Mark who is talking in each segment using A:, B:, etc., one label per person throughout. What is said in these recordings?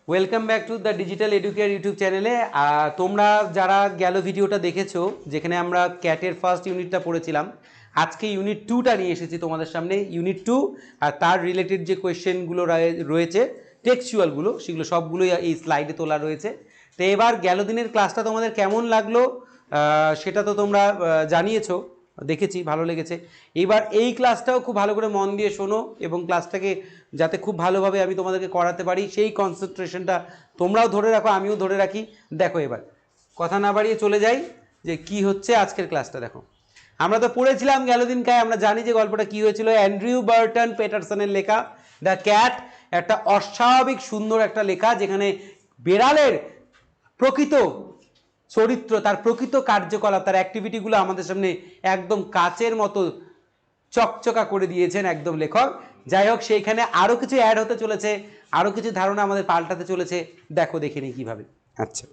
A: Welcome back to the digital educare YouTube চ্যানেলে। তোমরা যারা গেল ভিডিওটা দেখেছো যেখানে আমরা ক্যাটের ফার্স্ট ইউনিটটা পড়েছিলাম, আজকে ইউনিট 2টা নিয়ে এসেছি তোমাদের সামনে। ইউনিট 2 আর তার রিলেটেড যে কোয়েশ্চেনগুলো রয়েছে টেক্সচুয়ালগুলো, সেগুলো সবগুলোই এই স্লাইডে তোলা রয়েছে। তো এবার গেল দিনের ক্লাসটা তোমাদের কেমন লাগলো সেটা তো তোমরা জানিয়েছো, দেখেছি ভালো লেগেছে। এবার এই ক্লাসটাও খুব ভালো করে মন দিয়ে শোনো এবং ক্লাসটাকে যাতে খুব ভালোভাবে আমি তোমাদেরকে করাতে পারি সেই কনসেন্ট্রেশনটা তোমরাও ধরে রাখো, আমিও ধরে রাখি। দেখো এবার কথা না বাড়িয়ে চলে যাই যে কি হচ্ছে আজকের ক্লাসটা। দেখো আমরা তো পড়েছিলাম গেল দিনকায়, আমরা জানি যে গল্পটা কি হয়েছিল। অ্যান্ড্রিউ বার্টন পেটারসনের লেখা দ্য ক্যাট, একটা অস্বাভাবিক সুন্দর একটা লেখা যেখানে বেড়ালের প্রকৃত চরিত্র, তার প্রকৃত কার্যকলাপ, তার অ্যাক্টিভিটিগুলো আমাদের সামনে একদম কাচের মতো চকচকা করে দিয়েছেন একদম লেখক। যাই হোক, সেইখানে আরও কিছু অ্যাড হতে চলেছে, আরও কিছু ধারণা আমাদের পাল্টাতে চলেছে। দেখো দেখে নিই কীভাবে। আচ্ছা,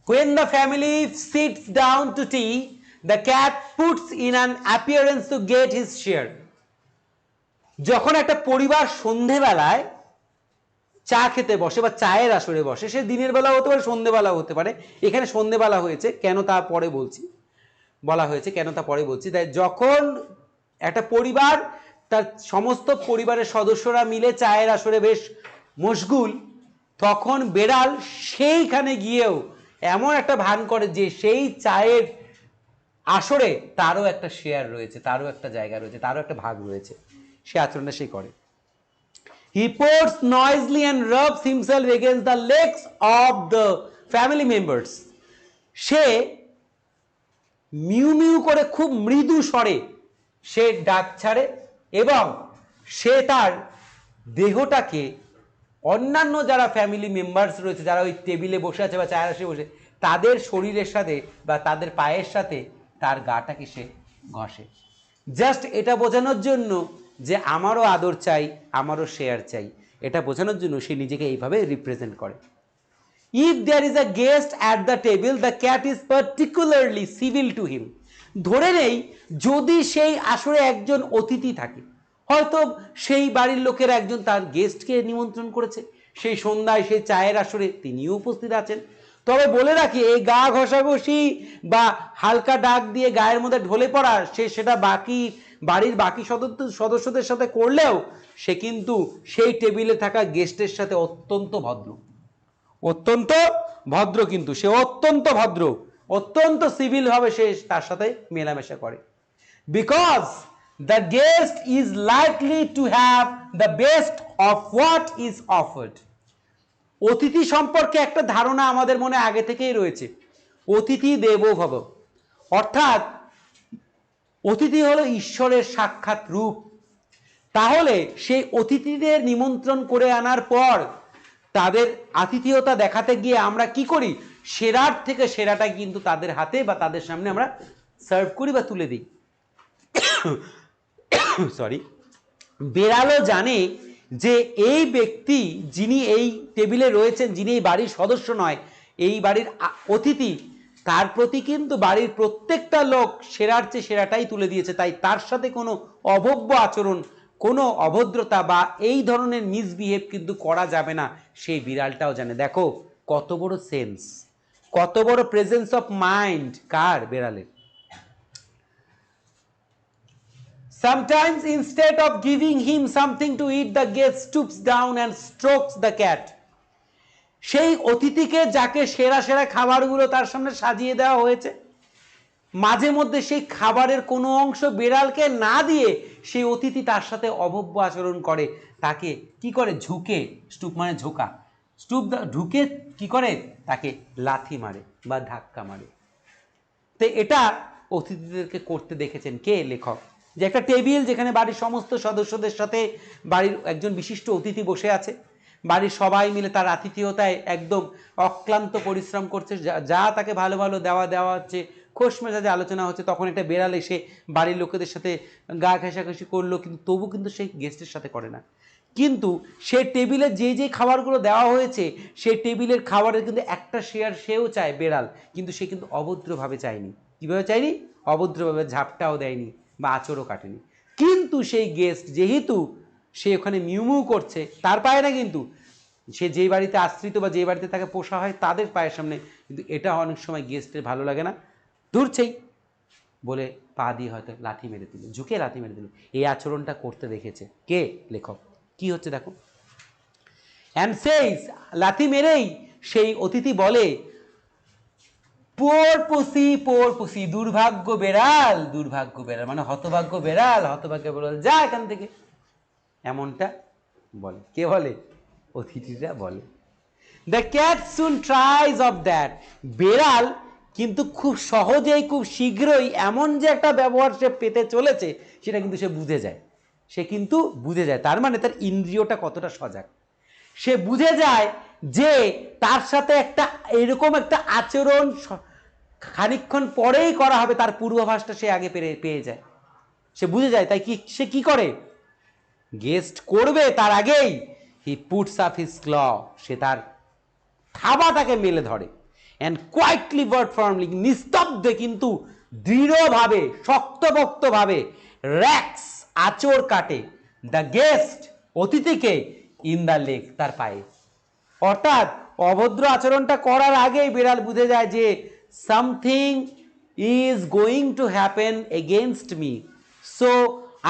A: when the family sits down to tea, the cat puts in an appearance to get his share. যখন একটা পরিবার সন্ধেবেলায় চা খেতে বসে বা চায়ের আসরে বসে, সে দিনের বেলা হতে পারে, সন্ধেবেলাও হতে পারে। এখানে সন্ধেবেলা হয়েছে কেন তা পরে বলছি, বলা হয়েছে কেন তা পরে বলছি। তাই যখন একটা পরিবার তার সমস্ত পরিবারের সদস্যরা মিলে চায়ের আসরে বেশ মশগুল, তখন বেড়াল সেইখানে গিয়েও এমন একটা ভান করে যে সেই চায়ের আসরে তারও একটা শেয়ার রয়েছে, তারও একটা জায়গা রয়েছে, তারও একটা ভাগ রয়েছে। সে আচরণটা সে করে। He pours noisily and rubs himself against the legs of the family members. Say mu mu করে খুব মৃদু স্বরে সে ডাক ছাড়ে এবং সে তার দেহটাকে অন্যান্য যারা ফ্যামিলি মেম্বার্স রয়েছে, যারা ওই টেবিলে বসে আছে বা চায়ের আসে বসে, তাদের শরীরের সাথে বা তাদের পায়ের সাথে তার গাটাকে সে ঘষে। জাস্ট এটা বোঝানোর জন্য যে আমারও আদর চাই, আমারও শেয়ার চাই, এটা বোঝানোর জন্য সে নিজেকে এইভাবে রিপ্রেজেন্ট করে। If there is a guest at the table, the cat is particularly civil to him. ধরে নেই যদি সেই আসরে একজন অতিথি থাকে, হয়তো সেই বাড়ির লোকের একজন তার গেস্টকে নিমন্ত্রণ করেছে, সেই সন্ধ্যায় সেই চায়ের আসরে তিনিও উপস্থিত আছেন। তবে বলে রাখি, এই গা ঘষাঘষি বা হালকা ডাক দিয়ে গায়ের মধ্যে ঢলে পড়া সেটা বাড়ির বাকি সদস্যদের সাথে করলেও সে কিন্তু সেই টেবিলে থাকা গেস্টের সাথে অত্যন্ত ভদ্র, অত্যন্ত ভদ্র। কিন্তু সে অত্যন্ত ভদ্র, অত্যন্ত সিভিল ভাবে সে তার সাথে মেলামেশা করে। Because the guest is likely to have the best of what is offered. অতিথি সম্পর্কে একটা ধারণা আমাদের মনে আগে থেকেই রয়েছে, অতিথি দেবো ভব, অর্থাৎ অতিথি হলো ঈশ্বরের সাক্ষাৎ রূপ। তাহলে সেই অতিথিদের নিমন্ত্রণ করে আনার পর তাদের আতিথেয়তা দেখাতে গিয়ে আমরা কি করি, সেরার থেকে সেরাটা কিন্তু তাদের হাতে বা তাদের সামনে আমরা সার্ভ করি বা তুলে দিই। সরি, বেড়ালও জানে যে এই ব্যক্তি যিনি এই টেবিলে রয়েছেন, যিনি এই বাড়ির সদস্য নয়, এই বাড়ির অতিথি, তার প্রতি কিন্তু বাড়ির প্রত্যেকটা লোক সেরার চেয়ে সেরাটাই তুলে দিয়েছে। তাই তার সাথে কোনো অভব্য আচরণ, কোনো অভদ্রতা বা এই ধরনের মিসবিহেভ কিন্তু করা যাবে না, সেই বিড়ালটাও জানে। দেখো কত বড় সেন্স, কত বড় প্রেজেন্স অফ মাইন্ড কার, বেড়ালের। Sometimes instead of giving him something to eat, the guest stoops down and strokes the cat. সেই অতিথিকে যাকে সেরা সেরা খাবারগুলো তার সামনে সাজিয়ে দেওয়া হয়েছে, মাঝে মধ্যে সেই খাবারের কোনো অংশ বেড়ালকে না দিয়ে সেই অতিথি তার সাথে অভব্য আচরণ করে। তাকে কি করে, ঝুঁকে, স্টুপ মানে ঝোঁকা, স্টুপ ঢুকে কি করে, তাকে লাথি মারে বা ধাক্কা মারে। তো এটা অতিথিদেরকে করতে দেখেছেন কে, লেখক। যে একটা টেবিল যেখানে বাড়ির সমস্ত সদস্যদের সাথে বাড়ির একজন বিশিষ্ট অতিথি বসে আছে, বাড়ির সবাই মিলে তার আতিথেয়তায় একদম অক্লান্ত পরিশ্রম করছে, যা তাকে ভালো ভালো দেওয়া হচ্ছে, খোশ মেজাজে আলোচনা হচ্ছে, তখন একটা বেড়াল এসে বাড়ির লোকেদের সাথে গা ঘেঁষাঘেঁষি করলো, কিন্তু তবু কিন্তু সেই গেস্টের সাথে করে না। কিন্তু সে টেবিলে যে যে খাবারগুলো দেওয়া হয়েছে, সেই টেবিলের খাবারের কিন্তু একটা শেয়ার সেও চায় বেড়াল, কিন্তু সে কিন্তু অভদ্রভাবে চায়নি। কীভাবে চায়নি, অভদ্রভাবে ঝাপটাও দেয়নি বা আঁচড়ও কাটেনি। কিন্তু সেই গেস্ট যেহেতু সে ওখানে মিউমিউ করছে, তার পায় না, কিন্তু সে যেই বাড়িতে আশ্রিত বা যেই বাড়িতে তাকে পোষা হয় তাদের পায়ের সামনে, কিন্তু এটা অনেক সময় গেস্টের ভালো লাগে না, দূরছেই বলে পা দিয়ে হয়তো লাথি মেরে দিল, ঝুঁকে লাথি মেরে দিল। এই আচরণটা করতে দেখেছে কে? লেখক। কি হচ্ছে দেখো, অ্যান্ড সেইস, লাথি মেরেই সেই অতিথি বলে, পোর পুসি, দুর্ভাগ্য বেড়াল, দুর্ভাগ্য বেড়াল, মানে হতভাগ্য বেড়াল, হতভাগ্য বেড়াল, যা এখান থেকে, এমনটা বলে। কে বলে? অতিথিরা বলে। The cat soon tries of that, বেড়াল কিন্তু খুব সহজেই, খুব শীঘ্রই এমন যে একটা ব্যবহার সে পেতে চলেছে সেটা কিন্তু সে বুঝে যায়। সে কিন্তু বুঝে যায়, তার মানে তার ইন্দ্রিয়টা কতটা সজাগ। সে বুঝে যায় যে তার সাথে একটা এরকম একটা আচরণ খানিকক্ষণ পরেই করা হবে, তার পূর্বাভাসটা সে আগে পেয়ে যায়, সে বুঝে যায়। তাই কি সে কি করে? গেস্ট করবে তার আগেই হি পুটস আপ হিজ ক্ল, সে তার থাবাটাকে মেলে ধরে, অ্যান্ড কোয়াইটলি বাট ফার্মলি, নিস্তব্ধে কিন্তু দৃঢ়ভাবে, শক্তপোক্তভাবে, র্যাক্স, আঁচড় কাটে, দ্য গেস্ট, অতিথিকে, ইন দ্য লেগ, তার পায়ে। অর্থাৎ অভদ্র আচরণটা করার আগেই বিড়াল বুঝে যায় যে something is going to happen against me, so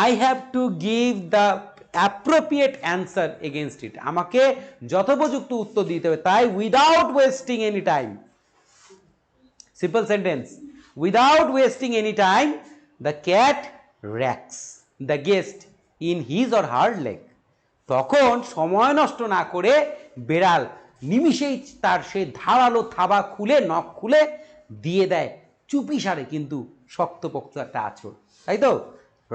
A: I have to give the appropriate answer against it, আমাকে যথোপযুক্ত উত্তর দিতে হবে। তাই without wasting any time, simple sentence, without wasting any time the cat rakes the guest in his or her leg, তখন সময় নষ্ট না করে বেড়াল নিমিষেই তার সেই ধারালো থাবা খুলে, নখ খুলে দিয়ে দেয় চুপিসারে কিন্তু শক্তপোক্ত একটা আঁচড়, তাই তো?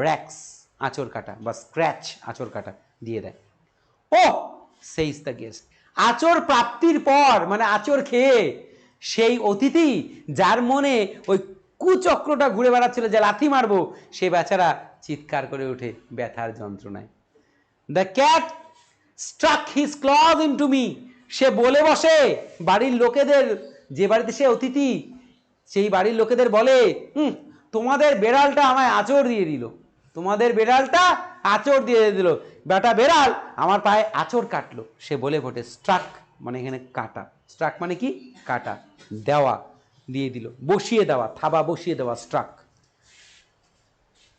A: র্যাক্স, আঁচড় কাটা বা স্ক্র্যাচ, আঁচড় কাটা দিয়ে দেয়। ও সেইস দ্য গেস্ট, আঁচড় প্রাপ্তির পর, মানে আঁচড় খেয়ে সেই অতিথি যার মনে ওই কুচক্রটা ঘুরে বেড়াচ্ছিল যে লাথি মারবো, সে বেচারা চিৎকার করে ওঠে ব্যথার যন্ত্রণায়। The cat struck his claws into me, সে বলে বসে বাড়ির লোকেদের, যে বাড়িতে সে অতিথি সেই বাড়ির লোকেদের বলে, তোমাদের বেড়ালটা আমায় আঁচড় দিয়ে দিল, তোমাদের বেড়ালটা আঁচড় দিয়ে দিল, বেটা বেড়াল আমার পায়ে আঁচড় কাটলো। সে বলে ওঠে, স্ট্রাক মানে এখানে কাটা, স্ট্রাক মানে কি? কাটা, দেওয়া, দিয়ে দিল, বসিয়ে দেওয়া, থাবা বসিয়ে দেওয়া, struck.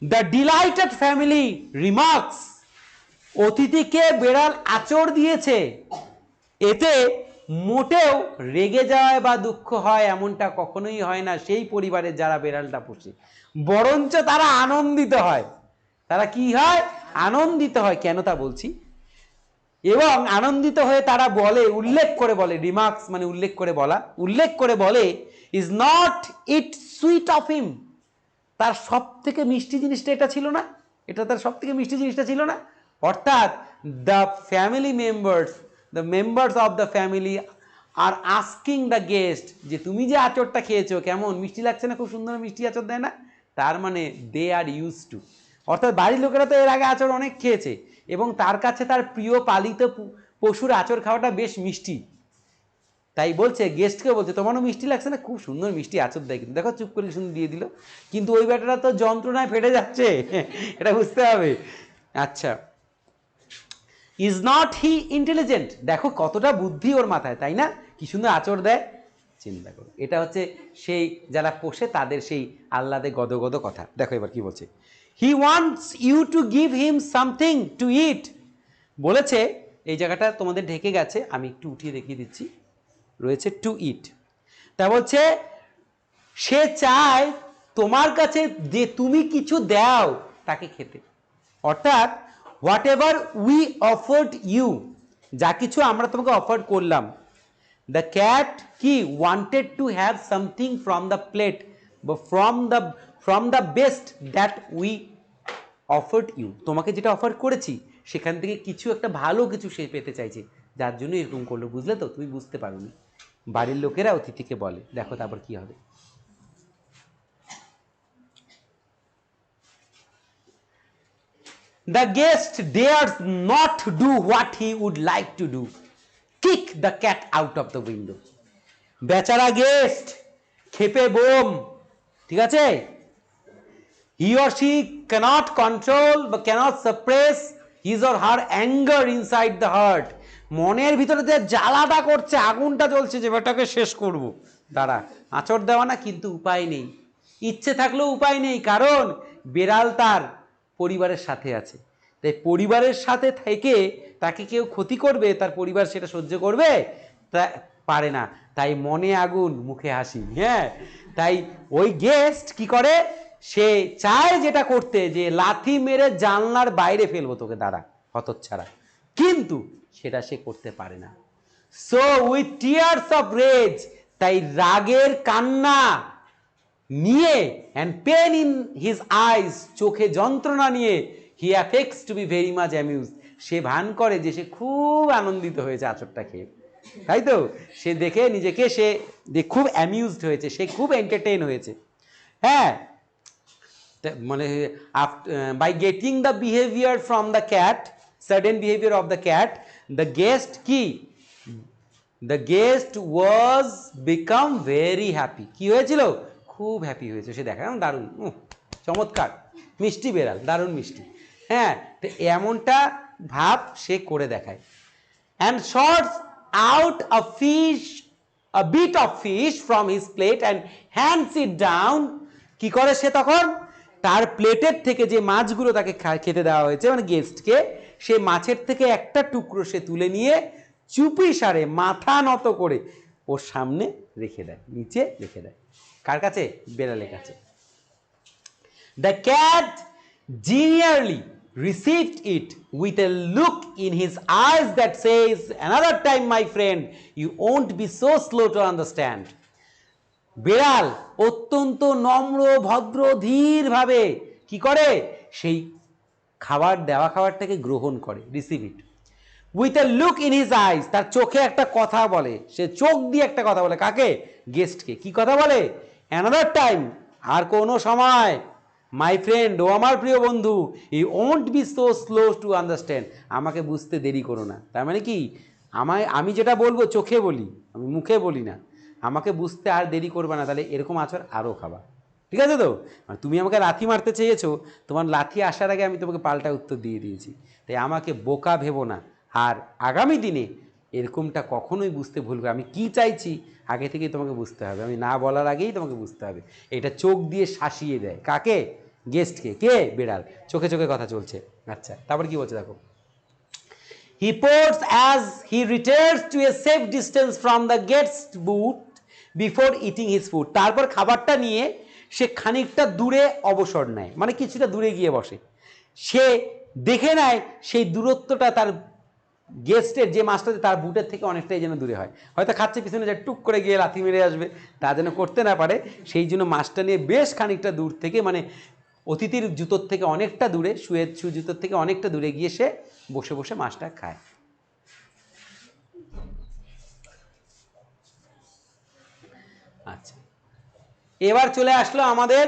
A: The delighted family remarks, অতিথিকে বেড়াল আঁচড় দিয়েছে, এতে মোটেও রেগে যায় বা দুঃখ হয় এমনটা কখনোই হয় না সেই পরিবারের যারা বেড়ালটা পোষে, বরঞ্চ তারা আনন্দিত হয়। তারা কি হয়? আনন্দিত হয়। কেন তা বলছি, এবং আনন্দিত হয়ে তারা বলে, উল্লেখ করে বলে, রিমার্কস মানে উল্লেখ করে বলা, উল্লেখ করে বলে, is not it sweet of him, তার সব থেকে মিষ্টি জিনিসটা এটা ছিল না, এটা তার সব থেকে মিষ্টি জিনিসটা ছিল না। অর্থাৎ the family members, the members of the family R asking the guest, যে তুমি যে আঁচড়টা খেয়েছো কেমন মিষ্টি লাগছে না, খুব সুন্দর মিষ্টি আঁচড় দেয় না, তার মানে দে আর ইউজ টু, অর্থাৎ বাড়ির লোকেরা তো এর আগে আঁচড় অনেক খেয়েছে এবং তার কাছে তার প্রিয় পালিত পশুর আঁচড় খাওয়াটা বেশ মিষ্টি, তাই বলছে, গেস্টকে বলছে, তোমারও মিষ্টি লাগছে না, খুব সুন্দর মিষ্টি আঁচড় দেয়, কিন্তু দেখো চুপ করে সুন্দর দিয়ে দিল, কিন্তু ওই ব্যাটাটা তো যন্ত্রণায় ফেটে যাচ্ছে, এটা বুঝতে হবে। আচ্ছা, ইজ নট হি ইন্টেলিজেন্ট, দেখো কতটা বুদ্ধি ওর মাথায়, তাই না? কি সুন্দর আঁচড় দেয়, চিন্তা করো। এটা হচ্ছে সেই যারা পোষে তাদের সেই আহ্লাদে গদগদ কথা। দেখো এবার কি বলছে, he wants you to give him something to eat, বলেছে, এই জায়গাটা তোমাদের ঢেকে গেছে, আমি একটু উঠিয়ে দেখিয়ে দিচ্ছি, রয়েছে টু ইট, তা বলছে সে চায় তোমার কাছে যে তুমি কিছু দাও তাকে খেতে, অর্থাৎ whatever we offered you, যা কিছু আমরা তোমাকে অফার করলাম, দ্য ক্যাট কি wanted to have something from the plate বা from the best that we offered you, তোমাকে যেটা অফার করেছি সেখান থেকে কিছু একটা ভালো কিছু সে পেতে চাইছে, যার জন্য এরকম করলো, বুঝলে তো? তুমি বুঝতে পারোনি। বাড়ির লোকেরা অতিথিকে বলে, দেখো তারপর কি হবে, the guest dares not do what he would like to do, kick the cat out of the window, বেচারা গেস্ট খেপে বোম, ঠিক আছে, he or she cannot control but cannot suppress his or her anger inside the heart, মনের ভিতরে যে জ্বালাটা করছে, আগুনটা জ্বলছে যে বেটাকে শেষ করব, দাঁড়া, আঁচড় দেওয়া না, কিন্তু উপায় নেই, ইচ্ছে থাকলেও উপায় নেই, কারণ বেড়াল তার পরিবারের সাথে আছে। তাই পরিবারের সাথে থেকে তাকে কেউ ক্ষতি করবে, তার পরিবার সেটা সহ্য করবে তা পারে না। তাই মনে আগুন মুখে হাসি। হ্যাঁ, তাই ওই গেস্ট কি করে, সে চায় যেটা করতে, যে লাথি মেরে জানলার বাইরে ফেলবো তোকে, দাঁড়া হতচ্ছাড়া, কিন্তু সেটা সে করতে পারে না। So with tears of rage, তাই রাগের কান্না নিয়ে, and pain in his eyes, চোখে যন্ত্রণা নিয়ে, he affects to be very much amuse, সে ভান করে যে সে খুব আনন্দিত হয়েছে আঁচড়টা খেয়ে, তাই তো, সে দেখে নিজেকে সে খুব অ্যামিউজড হয়েছে, সে খুব এন্টারটেইন হয়েছে। হ্যাঁ, মানে by getting the behaviour from the cat, certain behaviour of the cat, the guest কি, the guest was become very happy, কি হয়েছিল, খুব হ্যাপি হয়েছে, সে দেখা দারুণ, চমৎকার, মিষ্টি বেড়াল, দারুণ মিষ্টি। হ্যাঁ, তো এমনটা ভাব সে করে দেখায়। And sorts out a fish, a bit of fish from his plate and hands it down, কি করে সে তখন তার প্লেটের থেকে যে মাছগুলো তাকে খেতে দেওয়া হয়েছে, মানে গেস্টকে, সে মাছের থেকে একটা টুকরো সে তুলে নিয়ে চুপি সারে মাথা নত করে ওর সামনে রেখে দেয়, নিচে রেখে দেয়, কার কাছে, বেড়ালের কাছে। The cat genially received it with a look in his eyes that says, another time my friend, you won't be so slow to understand. বেড়াল অত্যন্ত নম্র ভদ্র ধীর ভাবে কি করে, সেই খাবার দেওয়া খাবারটাকে গ্রহণ করে, receive it, with a look in his আইস, তার চোখে একটা কথা বলে, সে চোখ দিয়ে একটা কথা বলে, কাকে, গেস্টকে, কি কথা বলে, অ্যানাদার টাইম, আর কোনো সময়, মাই ফ্রেন্ড, ও আমার প্রিয় বন্ধু, you won't be so slow to understand, আমাকে বুঝতে দেরি করো না। তার মানে কি, আমি যেটা বলবো চোখে বলি, আমি মুখে বলি না, আমাকে বুঝতে আর দেরি করবে না, তাহলে এরকম আচর আরও খাবা, ঠিক আছে তো। তুমি আমাকে লাথি মারতে চেয়েছো, তোমার লাথি আসার আগে আমি তোমাকে পাল্টা উত্তর দিয়ে দিয়েছি, তাই আমাকে বোকা ভেবো না, আর আগামী দিনে এরকমটা কখনোই বুঝতে ভুলবে, আমি কি চাইছি আগে থেকেই তোমাকে বুঝতে হবে, আমি না বলার আগেই তোমাকে বুঝতে হবে। এটা চোখ দিয়ে শাসিয়ে দেয়, কাকে, গেস্টকে, কে, বেড়াল, চোখে চোখে কথা চলছে। আচ্ছা, তারপর কি বলছে দেখো, he ports as he returns to a safe distance from the guest's booth before eating his food, তারপর খাবারটা নিয়ে সে খানিকটা দূরে অবসর নেয়, মানে কিছুটা দূরে গিয়ে বসে, সে দেখে নেয় সেই দূরত্বটা তার গেস্টের যে মাছটা তার বুটের থেকে অনেকটাই যেন দূরে হয়, হয়তো খাচ্ছে পিছনে যা টুক করে গিয়ে লাথি মেরে আসবে, তা যেন করতে না পারে, সেই জন্য মাছটা নিয়ে বেশ খানিকটা দূর থেকে, মানে অতিথির জুতোর থেকে অনেকটা দূরে, শুয়ের জুতোর থেকে অনেকটা দূরে গিয়ে সে বসে বসে মাছটা খায়। আচ্ছা, এবার চলে আসলো আমাদের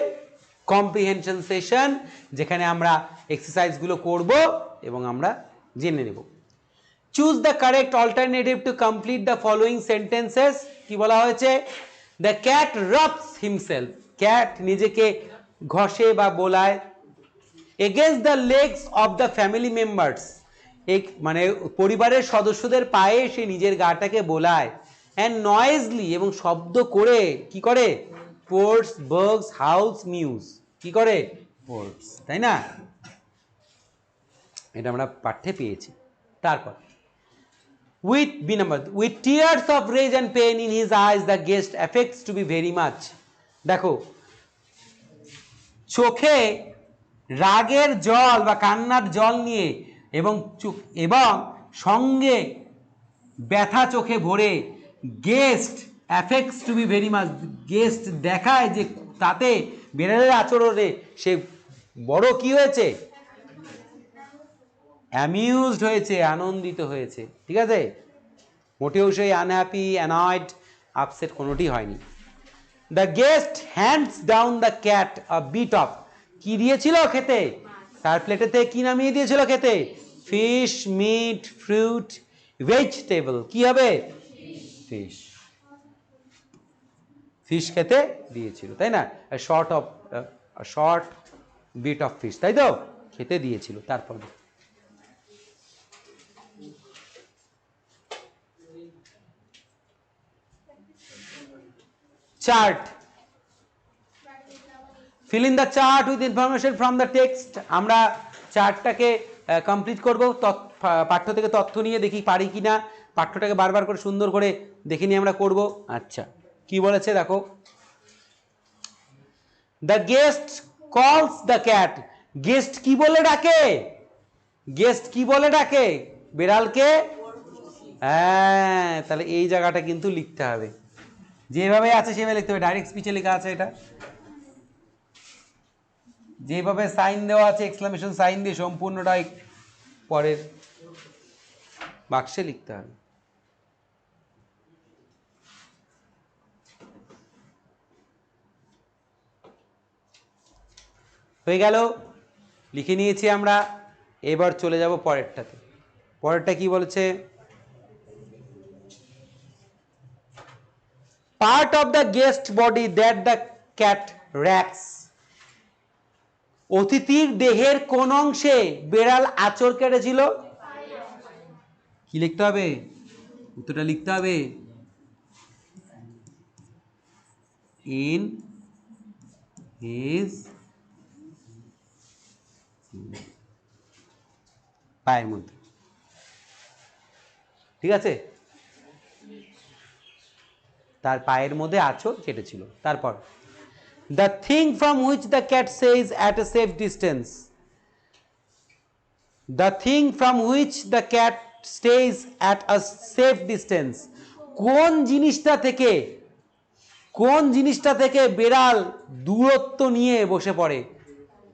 A: কম্প্রিহেনশন সেশন, যেখানে আমরা এক্সারসাইজগুলো করব এবং আমরা জেনে নেব। Choose the correct alternative to complete the following sentences. কি বলা হয়েছে, the cat rubs himself, cat নিজেকে ঘষে বা বোলায়, against the legs of the family members, মানে পরিবারের সদস্যদের পায়ে সে নিজের গাটাকে বোলায়, অ্যান্ড নয়েজলি, এবং শব্দ করে, কি করে, পোর্টস, বার্গস, হাউস, মিউজ, কি করে, পোর্টস, তাই না, এটা আমরা পাঠ্যে পেয়েছি। তারপর with B number, with tears of rage and pain in his eyes the guest affects to be very much, দেখো চোখে রাগের জল বা কান্নার জল নিয়ে, এবং সঙ্গে ব্যথা চোখে ভরে, guest affects to be very much, guest দেখায় যে তাতে বেড়ালের আচরণে সে বড় কি হয়েছে, অ্যামিউজড হয়েছে, আনন্দিত হয়েছে, ঠিক আছে, মোটেও সেই আনহ্যাপি, অ্যানয়েড, আপসেট কোনোটি হয়নি। The guest hands down the cat a bit of, কি দিয়েছিল খেতে, তার প্লেটেতে কি নামিয়ে দিয়েছিল খেতে, ফিশ, মিট, ফ্রুট, ভেজিটেবল, কি হবে, ফিশ, ফিশ খেতে দিয়েছিল, তাই না, শর্ট বিট অফ ফিশ, তাই তো, খেতে দিয়েছিল। তারপর chart, fill in the chart with information from the text. আমরা চার্টটাকে কমপ্লিট করব, পাঠ্য থেকে তথ্য নিয়ে দেখি পারি কিনা, পাঠ্যটাকে বারবার করে সুন্দর করে দেখে নিয়ে আমরা করব। আচ্ছা, কি বলেছে দেখো, দ্য গেস্ট কলস দ্য ক্যাট। গেস্ট কি বলে ডাকে? গেস্ট কি বলে ডাকে বিড়ালকে? হ্যাঁ, তাহলে এই জায়গাটা কিন্তু লিখতে হবে, যেভাবে আছে সেভাবে লিখতে হবে। ডাইরেক্ট স্পিচে লেখা আছে এটা, যেভাবে সাইন দেওয়া আছে এক্সক্লামেশন সাইন দিয়ে সম্পূর্ণটাই পরের বাক্সে লিখতে হবে। হয়ে গেল, লিখে নিয়েছি আমরা। এবার চলে যাব পরেরটাতে। পরেরটা কি বলেছে? Part of the guest body that the cat rakes. অতিথির দেহের কোন অংশে বেড়াল আঁচড় কেটেছিল? কি লিখতে হবে? উত্তরটা লিখতে হবে ইন হিজ, পায়ের মধ্যে। ঠিক আছে, তার পায়ের মধ্যে আঁচড় কেটেছিল। তারপর the thing from which the cat Sage at a safe distance. The thing from which the cat stage at a safe distance. কোন জিনিসটা থেকে, কোন জিনিসটা থেকে বেড়াল দূরত্ব নিয়ে বসে পড়ে?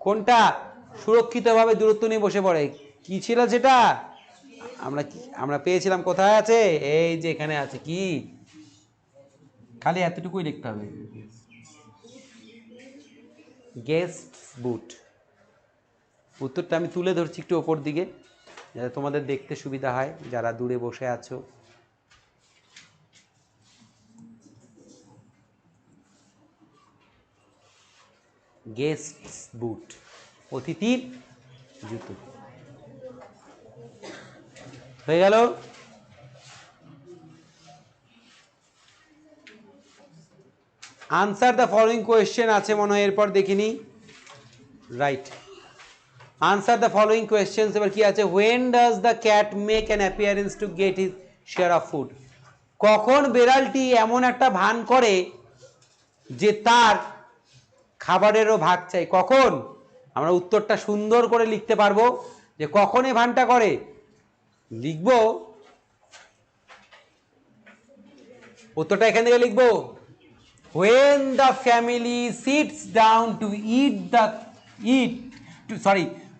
A: কোনটা সুরক্ষিতভাবে দূরত্ব নিয়ে বসে পড়ে? কি ছিল যেটা আমরা পেয়েছিলাম? কোথায় আছে? এই যে এখানে আছে। কি? খালি এতটুকুই লিখতে হবে, গেস্ট বুট। উত্তরটা আমি তুলে ধরছি একটু ওপর দিকে, যাতে তোমাদের দেখতে সুবিধা হয় যারা দূরে বসে আছো। গেস্ট বুট, অতিথির জুতো। হয়ে গেল। আনসার দ্য ফলোইং কোয়েশ্চেন আছে মনে হয়, এরপর দেখিনি। Right, answer the following questions. এবার কি আছে? When does the cat make an appearance to get his share of food. কখন বেড়ালটি এমন একটা ভান করে যে তার খাবারেরও ভাগ চাই? কখন? আমরা উত্তরটা সুন্দর করে লিখতে পারবো যে কখন এই ভানটা করে। লিখবো উত্তরটা এখান থেকে লিখবো, when the family sits down to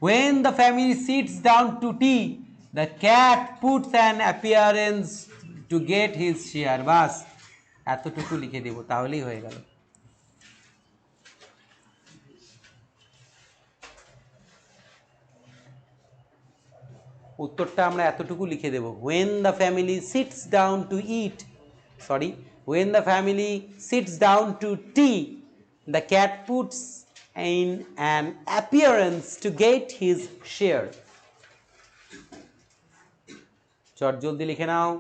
A: when the family sits down to tea, the cat puts an appearance to get his share. বাস এতটুকু লিখে দেব, তাহলেই হয়ে গেল। উত্তরটা আমরা এতটুকু লিখে দেব, when the family sits down to eat, when the family sits down to tea, the cat puts in an appearance to get his share. চট জলদি লিখে নাও।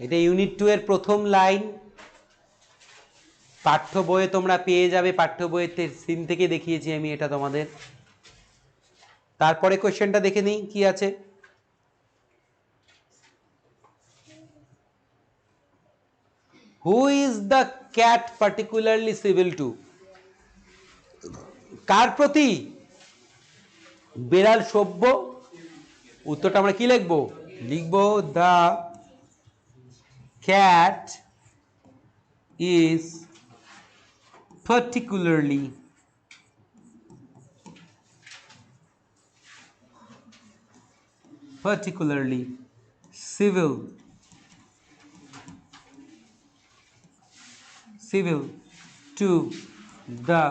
A: এটা ইউনিট 2 এর প্রথম লাইন। পাঠ্য বইয়ে তোমরা পেয়ে যাবে, পাঠ্য বইয়ের সিন থেকে দেখিয়েছি আমি এটা তোমাদের। তারপরে কোশ্চেনটা দেখে নিই কি আছে। Who is the cat particularly civil to. কার প্রতি বেড়াল সভ্য? উত্তরটা আমরা কি লিখবো? লিখবো the cat is particularly civil to the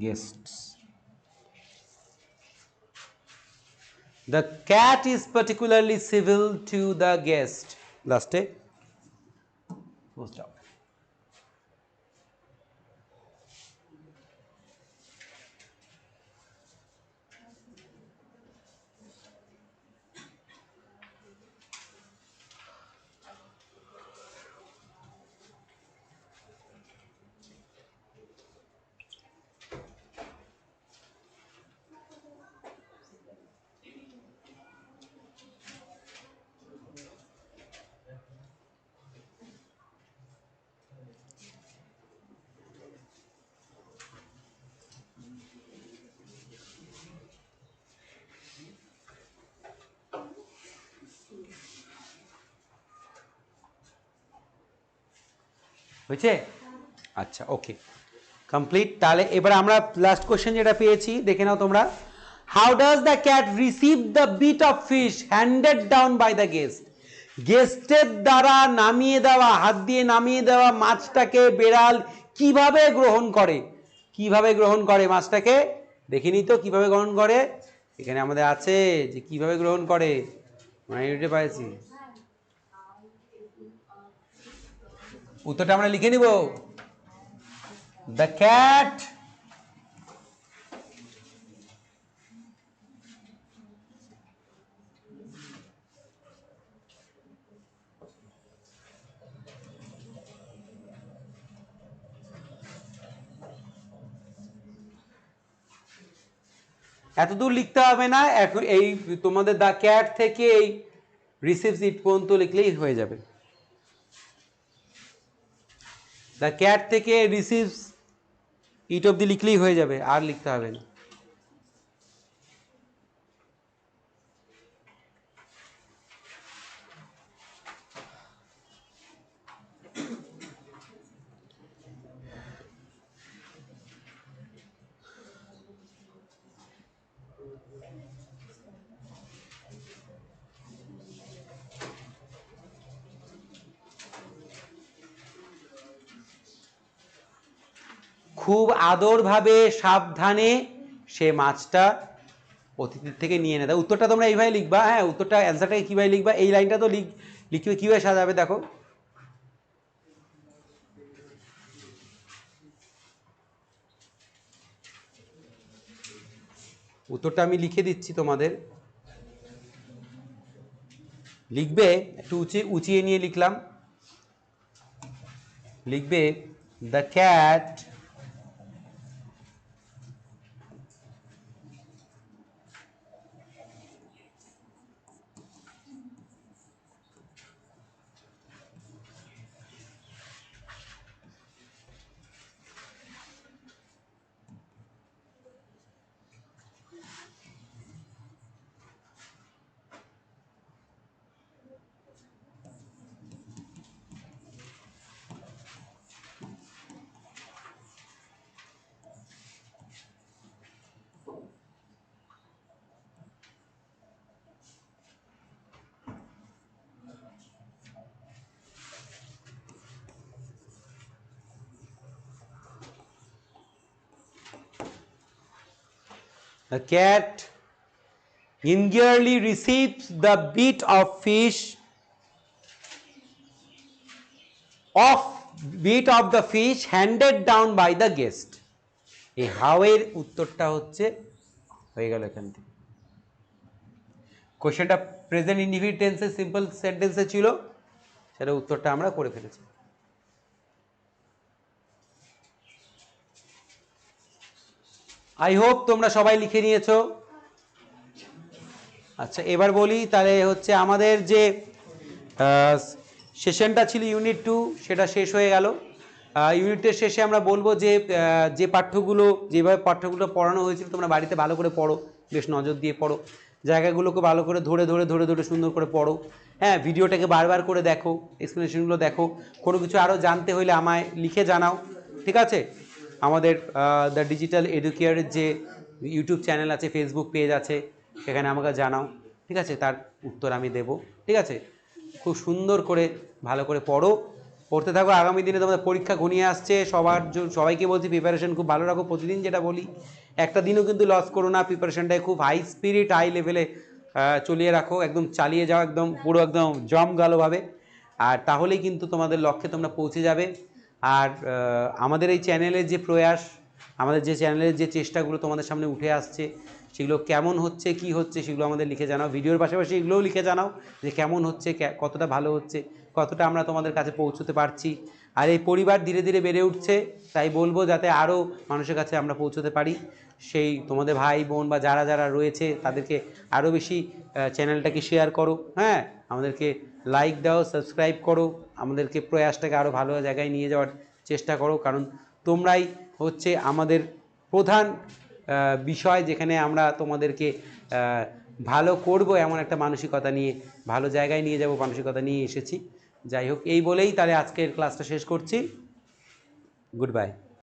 A: guests. The cat is particularly civil to the guest, লাস্টে ফুল স্টপ। হয়েছে? আচ্ছা, ওকে, কমপ্লিট। তাহলে এবার আমরা লাস্ট কোশ্চেন যেটা পেয়েছি দেখে নাও তোমরা। How does the cat receive the bit of fish handed down by the guest? গেস্টের দ্বারা নামিয়ে দেওয়া, হাত দিয়ে নামিয়ে দেওয়া মাছটাকে বেড়াল কিভাবে গ্রহণ করে? কিভাবে গ্রহণ করে মাছটাকে? দেখিনি তো কিভাবে গ্রহণ করে, এখানে আমাদের আছে যে কিভাবে গ্রহণ করে, মানে পাইছি, উত্তরটা আমরা লিখে নিব। দ্য ক্যাট এত দূর লিখতে হবে না, এখন এই তোমাদের দ্য ক্যাট থেকে এই রিসিভস ইট পর্যন্ত লিখলেই হয়ে যাবে। দ্য ক্যাট থেকে রিসিভস ইট অব্দি লিখলেই হয়ে যাবে, আর লিখতে হবে না। খুব আদরভাবে সাবধানে সে মাছটা অতিথির থেকে নিয়ে নেয়। উত্তরটা তোমরা এইভাবে লিখবা, হ্যাঁ, উত্তরটা অ্যান্সারটাকে কীভাবে লিখবা, এই লাইনটা তো লিখবে কীভাবে সাজাবে দেখো। উত্তরটা আমি লিখে দিচ্ছি তোমাদের, লিখবে একটু উঁচিয়ে নিয়ে লিখলাম, লিখবে the cat The cat eagerly receives the bit of fish handed down by the guest. এই হাউ এর উত্তরটা হচ্ছে হয়ে গেল এখান থেকে। কোশ্চেনটা প্রেজেন্ট ইনডিফিনিট টেন্সে সিম্পল সেন্টেন্সে ছিল, সেটা উত্তরটা আমরা করে ফেলেছি। আই হোপ তোমরা সবাই লিখে নিয়েছো। আচ্ছা, এবার বলি তাহলে হচ্ছে আমাদের যে সেশনটা ছিল ইউনিট 2 সেটা শেষ হয়ে গেল। ইউনিটের শেষে আমরা বলবো যে যে পাঠ্যগুলো যেভাবে পাঠ্যগুলো পড়ানো হয়েছিল তোমরা বাড়িতে ভালো করে পড়ো, বেশ নজর দিয়ে পড়ো, জায়গাগুলোকে ভালো করে ধরে ধরে ধরে ধরে সুন্দর করে পড়ো, হ্যাঁ, ভিডিওটাকে বারবার করে দেখো, এক্সপ্লেনেশনগুলো দেখো, কোনো কিছু আরও জানতে হলে আমায় লিখে জানাও, ঠিক আছে? আমাদের দ্য ডিজিটাল এডুকেয়ারের যে ইউটিউব চ্যানেল আছে, ফেসবুক পেজ আছে, সেখানে আমাকে জানাও, ঠিক আছে? তার উত্তর আমি দেব, ঠিক আছে? খুব সুন্দর করে ভালো করে পড়ো, পড়তে থাকো। আগামী দিনে তোমাদের পরীক্ষা ঘনিয়ে আসছে, সবাইকে বলছি প্রিপারেশন খুব ভালো রাখো, প্রতিদিন যেটা বলি, একটা দিনও কিন্তু লস করো না, প্রিপারেশনটাই খুব হাই স্পিরিট হাই লেভেলে চলিয়ে রাখো, একদম চালিয়ে যাও, একদম পুরো একদম জমগালোভাবে। আর তাহলেই কিন্তু তোমাদের লক্ষ্যে তোমরা পৌঁছে যাবে। আর আমাদের এই চ্যানেলের যে প্রয়াস, আমাদের যে চ্যানেলের যে চেষ্টাগুলো তোমাদের সামনে উঠে আসছে, সেগুলো কেমন হচ্ছে, কি হচ্ছে, সেগুলো আমাদের লিখে জানাও। ভিডিওর পাশাপাশি এগুলোও লিখে জানাও যে কেমন হচ্ছে, কতটা ভালো হচ্ছে, কতটা আমরা তোমাদের কাছে পৌঁছতে পারছি। আর এই পরিবার ধীরে ধীরে বেড়ে উঠছে, তাই বলবো যাতে আরও মানুষের কাছে আমরা পৌঁছতে পারি। সেই তোমাদের ভাই বোন বা যারা যারা রয়েছে তাদেরকে আরও বেশি চ্যানেলটাকে শেয়ার করো, হ্যাঁ, আমাদেরকে লাইক দাও, সাবস্ক্রাইব করো, আমাদেরকে প্রয়াসটাকে আরও ভালো জায়গায় নিয়ে যাওয়ার চেষ্টা করো। কারণ তোমরাই হচ্ছে আমাদের প্রধান বিষয়, যেখানে আমরা তোমাদেরকে ভালো করব এমন একটা মানসিকতা নিয়ে, ভালো জায়গায় নিয়ে যাব মানসিকতা নিয়ে এসেছি। যাই হোক, এই বলেই তাহলে আজকের ক্লাসটা শেষ করছি। Good bye.